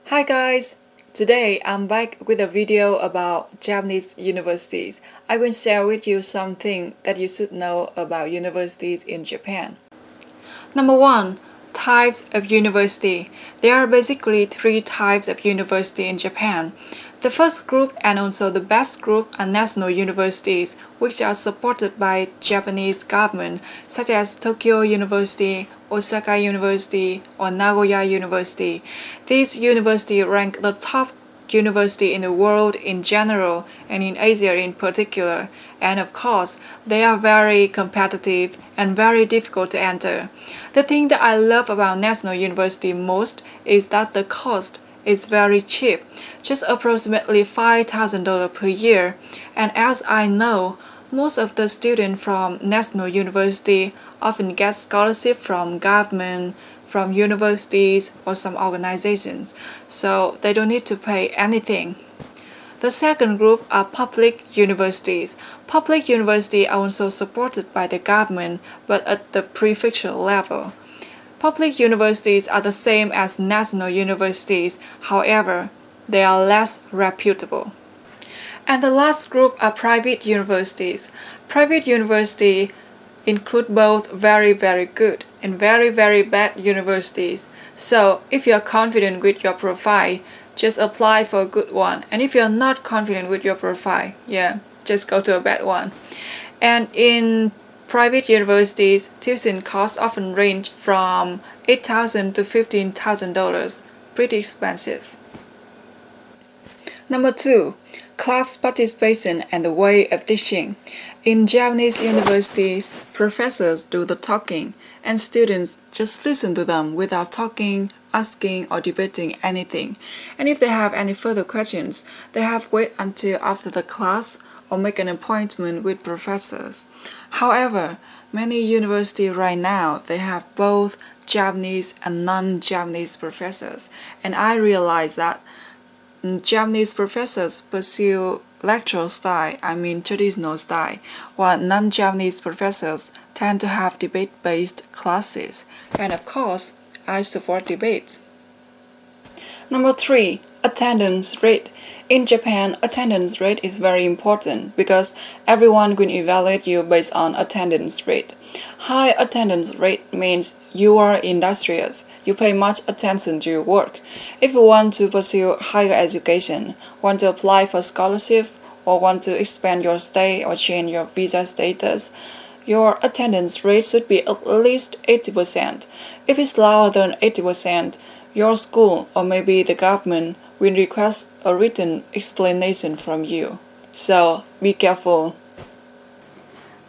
Hi guys! Today I'm back with a video about Japanese universities. I will share with you something that you should know about universities in Japan. Number 1. Types of university. There are basically 3 types of university in Japan. The first group and also the best group are national universities, which are supported by Japanese government, such as Tokyo University, Osaka University, or Nagoya University. These universities rank the top university in the world in general and in Asia in particular, and of course, they are very competitive and very difficult to enter. The thing that I love about National University most is that the cost is very cheap, just approximately $5,000 per year, and as I know, most of the students from National University often get scholarship from government, from universities or some organizations, so they don't need to pay anything. The second group are public universities. Public universities are also supported by the government, but at the prefecture level. Public universities are the same as national universities, however, they are less reputable. And the last group are private universities. Private universities include both very good and very bad universities. So if you are confident with your profile, just apply for a good one. And if you're not confident with your profile, just go to a bad one. And in private universities, tuition costs often range from $8,000 to $15,000, pretty expensive. Number 2. Class participation and the way of teaching. In Japanese universities, professors do the talking, and students just listen to them without talking, asking, or debating anything. And if they have any further questions, they have to wait until after the class or make an appointment with professors. However, many universities right now, they have both Japanese and non-Japanese professors, and I realized that Japanese professors pursue lecture style, traditional style, while non-Japanese professors tend to have debate-based classes. And of course, I support debate. Number 3. Attendance rate. In Japan, attendance rate is very important because everyone will evaluate you based on attendance rate. High attendance rate means you are industrious. You pay much attention to your work. If you want to pursue higher education, want to apply for scholarship, or want to expand your stay or change your visa status, your attendance rate should be at least 80%. If it's lower than 80%, your school or maybe the government will request a written explanation from you. So be careful.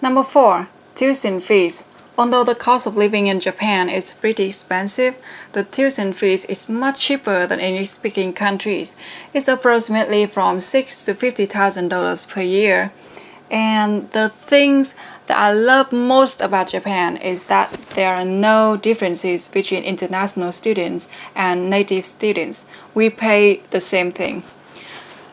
Number 4. Tuition fees. Although the cost of living in Japan is pretty expensive, the tuition fees is much cheaper than English-speaking countries. It's approximately from $6,000 to $50,000 per year. And the things that I love most about Japan is that there are no differences between international students and native students. We pay the same thing.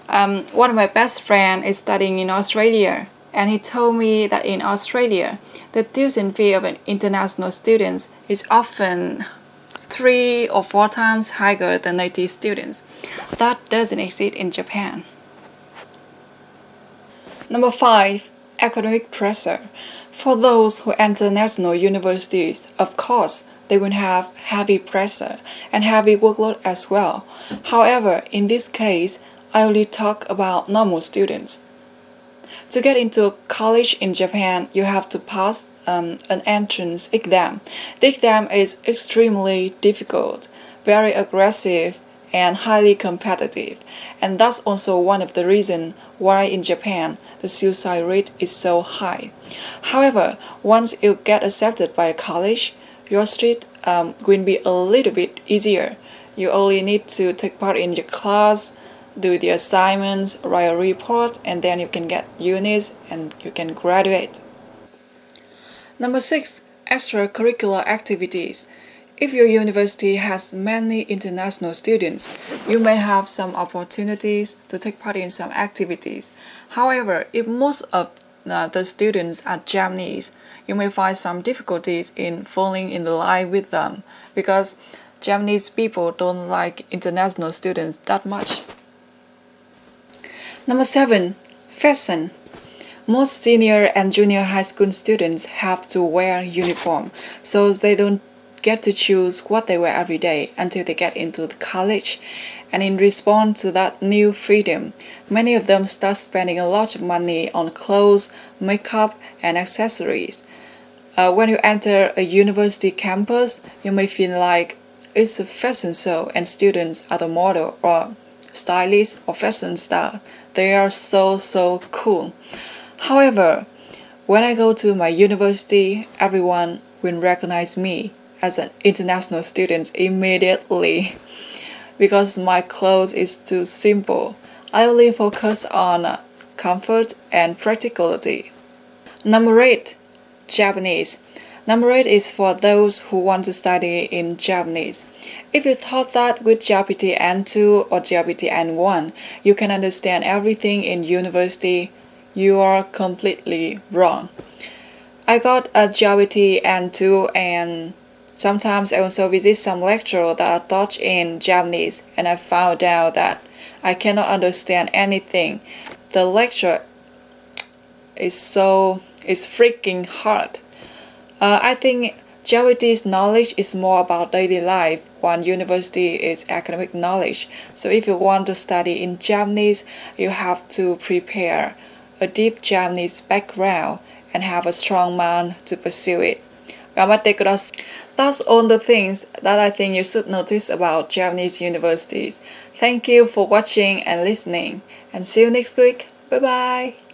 One of my best friends is studying in Australia, and he told me that in Australia, the tuition fee of an international student is often 3 or 4 times higher than native students. That doesn't exist in Japan. Number 5. Academic pressure. For those who enter national universities, of course, they will have heavy pressure and heavy workload as well. However, in this case, I only talk about normal students. To get into college in Japan, you have to pass an entrance exam. The exam is extremely difficult, very aggressive, and highly competitive. And that's also one of the reasons why in Japan the suicide rate is so high. However, once you get accepted by a college, your street will be a little bit easier. You only need to take part in your class, do the assignments, write a report, and then you can get units and you can graduate. Number 6. Extracurricular activities. If your university has many international students, you may have some opportunities to take part in some activities. However, if most of the students are Japanese, you may find some difficulties in falling in line with them because Japanese people don't like international students that much. Number 7. Fashion. Most senior and junior high school students have to wear uniform, so they don't get to choose what they wear every day until they get into college. And in response to that new freedom, many of them start spending a lot of money on clothes, makeup, and accessories. When you enter a university campus, you may feel like it's a fashion show and students are the model or stylist or fashion star. They are so cool. However, when I go to my university, everyone will recognize me as an international student immediately because my clothes is too simple. I only focus on comfort and practicality. Number 8. Japanese. Number 8 is for those who want to study in Japanese. If you thought that with JLPT N2 or JLPT N1 you can understand everything in university, you are completely wrong. I got a JLPT N2 and sometimes I also visit some lecturers that are taught in Japanese and I found out that I cannot understand anything. The lecture is freaking hard. I think JLPT's knowledge is more about daily life, while university is academic knowledge. So if you want to study in Japanese, you have to prepare a deep Japanese background and have a strong mind to pursue it. That's all the things that I think you should notice about Japanese universities. Thank you for watching and listening, and see you next week. Bye bye.